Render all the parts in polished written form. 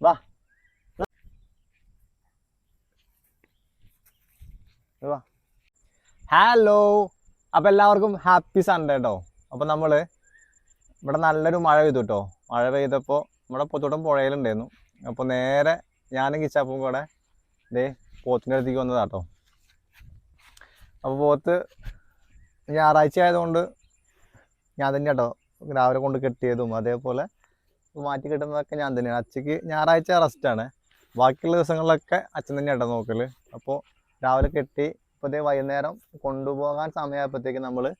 വാ വാ. ഹലോ, അപ്പം എല്ലാവർക്കും ഹാപ്പി സൺഡേ കേട്ടോ. അപ്പം നമ്മൾ ഇവിടെ നല്ലൊരു മഴ പെയ്തു കേട്ടോ. മഴ പെയ്തപ്പോൾ നമ്മുടെ പൊത്തോട്ടം പുഴയിലുണ്ടായിരുന്നു. അപ്പോൾ നേരെ ഞാനും കിച്ചാപ്പും കൂടെ ഇതേ പോത്തിൻ്റെ അടുത്തേക്ക് വന്നതാട്ടോ. അപ്പോൾ പോത്ത് ഞായറാഴ്ച ആയതുകൊണ്ട് ഞാൻ തന്നെ കേട്ടോ രാവിലെ കൊണ്ട് കെട്ടിയതും അതേപോലെ മാറ്റി കെട്ടുന്നതൊക്കെ ഞാൻ തന്നെയാണ്. അച്ഛക്ക് ഞായറാഴ്ച റെസ്റ്റാണ്, ബാക്കിയുള്ള ദിവസങ്ങളിലൊക്കെ അച്ഛൻ തന്നെ കേട്ടോ നോക്കൽ. അപ്പോൾ രാവിലെ കെട്ടി ഇപ്പോൾ ഇതേ വൈകുന്നേരം കൊണ്ടുപോകാൻ സമയമായപ്പോഴത്തേക്ക് നമ്മളെ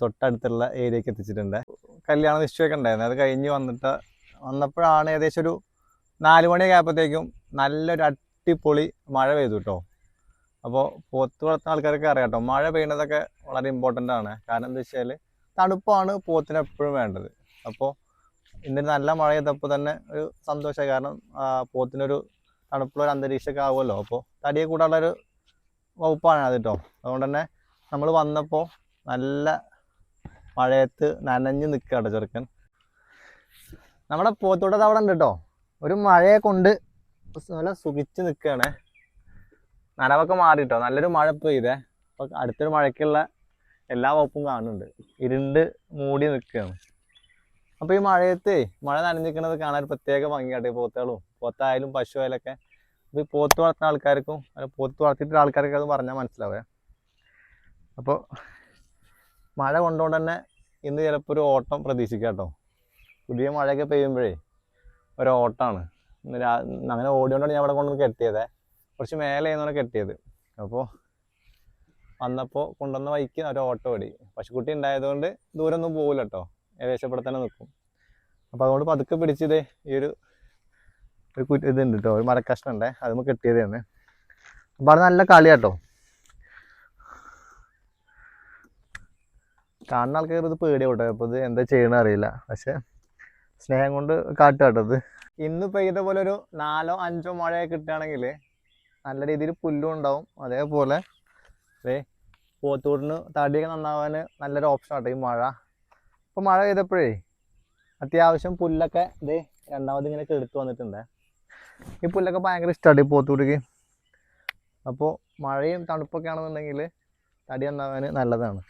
തൊട്ടടുത്തുള്ള ഏരിയക്ക് എത്തിച്ചിട്ടുണ്ട്. കല്യാണ നിശ്ചയമൊക്കെ ഉണ്ടായിരുന്നു, അത് കഴിഞ്ഞ് വന്നപ്പോഴാണ് ഏകദേശം ഒരു 4 മണിയൊക്കെ ആയപ്പോഴത്തേക്കും നല്ലൊരു അടിപൊളി മഴ പെയ്തു കേട്ടോ. അപ്പോൾ പോത്ത് വളർത്തുന്ന ആൾക്കാരൊക്കെ അറിയാം കേട്ടോ, മഴ പെയ്യുന്നതൊക്കെ വളരെ ഇമ്പോർട്ടൻ്റ് ആണ്. കാരണം എന്താ വെച്ചാൽ തണുപ്പാണ് പോത്തിന് എപ്പോഴും വേണ്ടത്. അപ്പോൾ ഇന്നൊരു നല്ല മഴ ചെയ്തപ്പോൾ തന്നെ ഒരു സന്തോഷമായി. കാരണം പോത്തിനൊരു തണുപ്പുള്ളൊരു അന്തരീക്ഷമൊക്കെ ആവുമല്ലോ. അപ്പോൾ തടിയെ കൂടാനുള്ളൊരു വകുപ്പാണ് അത് കേട്ടോ. അതുകൊണ്ട് തന്നെ നമ്മൾ വന്നപ്പോൾ നല്ല മഴയത്ത് നനഞ്ഞ് നിൽക്കുക കേട്ടോ ചെറുക്കൻ. നമ്മുടെ പോത്തോട്ടത് അവിടെ ഉണ്ട് കേട്ടോ. ഒരു മഴയെ കൊണ്ട് നല്ല സുഖിച്ച് നിൽക്കുകയാണ്. നനവൊക്കെ മാറിയിട്ടോ, നല്ലൊരു മഴ പെയ്തേ. അപ്പോൾ അടുത്തൊരു മഴയ്ക്കുള്ള എല്ലാ വകുപ്പും കാണുന്നുണ്ട്. ഇരുണ്ട് മൂടി നിൽക്കുകയാണ്. അപ്പോൾ ഈ മഴ നനഞ്ഞിരിക്കുന്നത് കാണാൻ ഒരു പ്രത്യേക ഭംഗിയാട്ടോ. ഈ പോത്തായാലും പശു ആയാലൊക്കെ. അപ്പോൾ ഈ പോത്ത് വളർത്തുന്ന ആൾക്കാർക്കും പോത്ത് വളർത്തിയിട്ടുള്ള ആൾക്കാർക്ക് അത് പറഞ്ഞാൽ മനസ്സിലാവേ. അപ്പോൾ മഴ കൊണ്ടുകൊണ്ട് തന്നെ ഇന്ന് ചിലപ്പോൾ ഒരു ഓട്ടം പ്രതീക്ഷിക്കാം കേട്ടോ. പുതിയ മഴയൊക്കെ പെയ്യുമ്പോഴേ ഒരു ഓട്ടമാണ്. അങ്ങനെ ഓടിയോണ്ടാണ് ഞാൻ ഇവിടെ കൊണ്ടുവന്ന് കെട്ടിയത്. കുറച്ച് മേലെ ചെയ്യുന്നതാണ് കെട്ടിയത്. അപ്പോൾ വന്നപ്പോൾ കൊണ്ടുവന്ന വഴിക്ക് ഒരു ഓട്ടം ഓടി. പശുക്കുട്ടി ഉണ്ടായതുകൊണ്ട് ദൂരമൊന്നും പോകില്ല കേട്ടോ, ഏകദേശം ഇവിടെ തന്നെ നിൽക്കും. അപ്പോൾ അതുകൊണ്ട് പതുക്കെ പിടിച്ചത് ഈ ഒരു ഇതുണ്ട് കേട്ടോ, ഒരു മരക്കഷ്ണം ഉണ്ടേ, അതുമ്പോൾ കെട്ടിയത് തന്നെ. അപ്പോൾ അത് നല്ല കളി കേട്ടോ. കാണുന്ന ആൾക്കാർ ഇത് പേടിയാവും കേട്ടോ. അപ്പോൾ ഇത് എന്താ ചെയ്യണമെന്ന് അറിയില്ല, പക്ഷെ സ്നേഹം കൊണ്ട് കാട്ടുക കേട്ടോ. ഇത് ഇന്ന് പെയ്ത പോലെ ഒരു 4-5 മഴയൊക്കെ കിട്ടുകയാണെങ്കിൽ നല്ല രീതിയിൽ പുല്ലും ഉണ്ടാവും. അതേപോലെ പോത്തൂടിന് തടിയൊക്കെ നന്നാവാൻ നല്ലൊരു ഓപ്ഷൻ ആട്ടോ ഈ മഴ. ഇപ്പോൾ മഴ പെയ്തപ്പോഴേ അത്യാവശ്യം പുല്ലൊക്കെ ഇത് രണ്ടാമത് ഇങ്ങനെ എടുത്ത് വന്നിട്ടുണ്ട്. ഈ പുല്ലൊക്കെ ഭയങ്കര ഇഷ്ടമാണ് ഈ പോത്തൂടിക്ക്. അപ്പോൾ മഴയും തണുപ്പൊക്കെ ആണെന്നുണ്ടെങ്കിൽ തടി നന്നാവാൻ നല്ലതാണ്.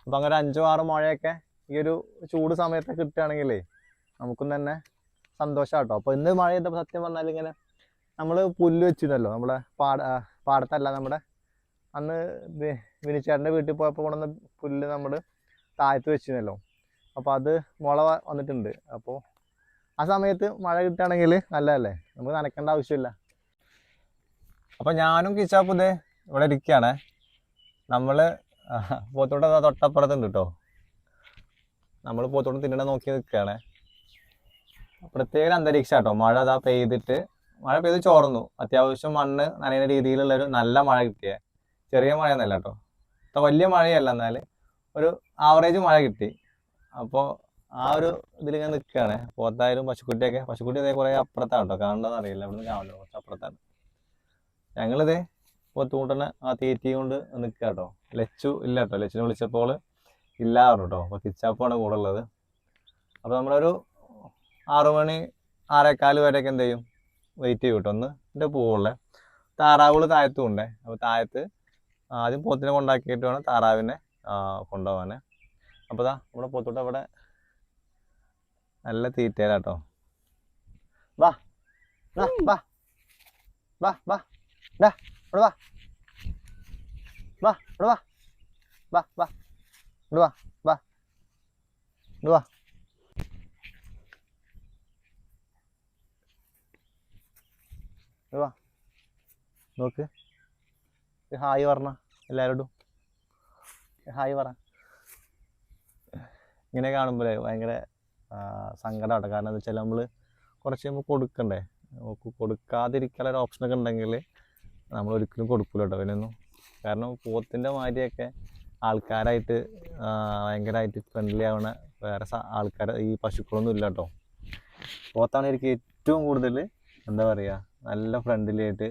അപ്പോൾ അങ്ങനെ 5-6 മഴയൊക്കെ ഈ ഒരു ചൂട് സമയത്തൊക്കെ കിട്ടുകയാണെങ്കിലേ നമുക്കും തന്നെ സന്തോഷം കേട്ടോ. അപ്പോൾ ഇന്ന് മഴ ചെയ്തപ്പോൾ സത്യം പറഞ്ഞാൽ ഇങ്ങനെ നമ്മൾ പുല്ല് വെച്ചിരുന്നല്ലോ, നമ്മളെ പാടത്തല്ല, നമ്മുടെ അന്ന് വിനിച്ചേട്ടൻ്റെ വീട്ടിൽ പോയപ്പോൾ കൊണ്ടുവന്ന പുല്ല് നമ്മൾ താഴത്ത് വെച്ചിരുന്നല്ലോ. അപ്പോൾ അത് മുള വന്നിട്ടുണ്ട്. അപ്പോൾ ആ സമയത്ത് മഴ കിട്ടുകയാണെങ്കിൽ നല്ലതല്ലേ, നമുക്ക് നനയ്ക്കേണ്ട ആവശ്യമില്ല. അപ്പോൾ ഞാനും കിച്ചാപ്പും ഇതേ ഇവിടെ ഇരിക്കുകയാണ്. നമ്മൾ പോത്തോട്ട് തൊട്ടപ്പുറത്തുണ്ട് കേട്ടോ. നമ്മൾ പോത്തോട്ട് തിന്നണ നോക്കി നിൽക്കുകയാണ്. പ്രത്യേക അന്തരീക്ഷം കേട്ടോ. മഴ പെയ്ത് ചോർന്നു. അത്യാവശ്യം മണ്ണ് നനയുന്ന രീതിയിലുള്ളൊരു നല്ല മഴ കിട്ടിയ, ചെറിയ മഴയൊന്നുമല്ല കേട്ടോ, വലിയ മഴയല്ല, എന്നാൽ ഒരു ആവറേജ് മഴ കിട്ടി. അപ്പോൾ ആ ഒരു ഇതിലിങ്ങനെ നിൽക്കുകയാണ്. പോത്തായാലും പശുക്കുട്ടി അതേ കുറേ അപ്പുറത്താണ് കേട്ടോ, കാണേണ്ടതെന്ന് അറിയില്ല, ഇവിടുന്ന് കാണില്ല, കുറച്ച് അപ്പുറത്താണ്. ഞങ്ങളിതേ പോത്തുകൂട്ടനെ ആ തീറ്റി കൊണ്ട് നിൽക്കുക കേട്ടോ. ലച്ചു ഇല്ല കേട്ടോ, ലച്ചിനെ വിളിച്ചപ്പോൾ ഇല്ല പറഞ്ഞു കേട്ടോ. അപ്പോൾ കിച്ചാപ്പാണ് കൂടെ ഉള്ളത്. അപ്പോൾ നമ്മളൊരു 6 മണി 6:15 വരെയൊക്കെ എന്ത് ചെയ്യും, വെയിറ്റ് ചെയ്യും കേട്ടോ. ഒന്ന് എൻ്റെ പൂവുള്ള താറാവുകൾ താഴത്തും ഉണ്ടേ. അപ്പോൾ താഴത്ത് ആദ്യം പോത്തിനെ കൊണ്ടാക്കിയിട്ട് വേണം താറാവിനെ കൊണ്ടുപോകാൻ. അപ്പോൾ നമ്മുടെ പോത്തോട്ട് അവിടെ നല്ല തീറ്റയിലാട്ടോ. വാ വാ വാ വാ വാ ഡാ ഇവിടെ വാ വാ ഇവിടെ വാ വാ വാ ഇവിടെ വാ വാ ഇവിടെ വാ. വാ നോക്ക്, ഹായ് പറഞ്ഞ എല്ലാവരോടും ഹായ് പറ. ഇങ്ങനെ കാണുമ്പോഴേ ഭയങ്കര സങ്കടമാട്ടോ. കാരണം എന്താ വെച്ചാൽ നമ്മൾ കുറച്ച് കഴിയുമ്പോൾ കൊടുക്കണ്ടേ, കൊടുക്കാതിരിക്കാനൊരു ഓപ്ഷനൊക്കെ ഉണ്ടെങ്കിൽ നമ്മൾ ഒരിക്കലും കൊടുക്കില്ല കേട്ടോ ഇതിനൊന്നും. കാരണം പോത്തിൻ്റെ മാതിരിയൊക്കെ ആൾക്കാരായിട്ട് ഭയങ്കരമായിട്ട് ഫ്രണ്ട്ലി ആവണ വേറെ ആൾക്കാർ ഈ പശുക്കളൊന്നും ഇല്ല കേട്ടോ. പോത്താണ് എനിക്ക് ഏറ്റവും കൂടുതൽ എന്താ പറയുക, നല്ല ഫ്രണ്ട്ലി ആയിട്ട്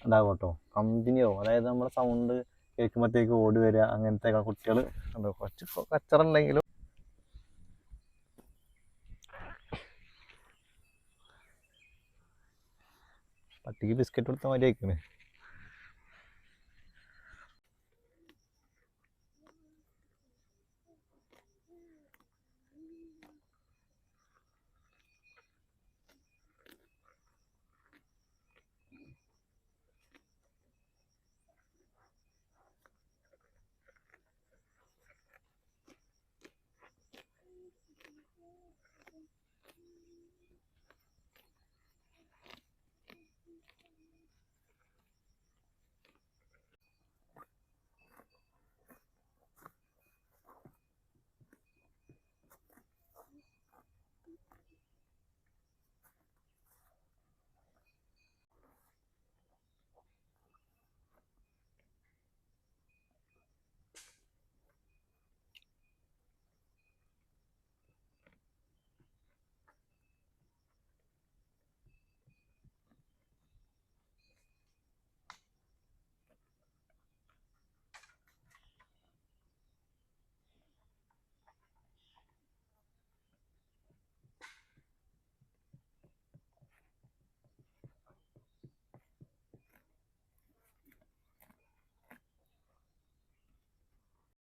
ഉണ്ടാകും കേട്ടോ, കമ്പനി ആവും. അതായത് നമ്മുടെ സൗണ്ട് കേൾക്കുമ്പോഴത്തേക്ക് ഓടി വരിക, അങ്ങനത്തെ കുട്ടികൾ ഉണ്ടോ. കുറച്ച് കച്ചറുണ്ടെങ്കിലും പട്ടിക്ക് ബിസ്ക്കറ്റ് കൊടുത്ത മാതിരി ആയിക്കണേ.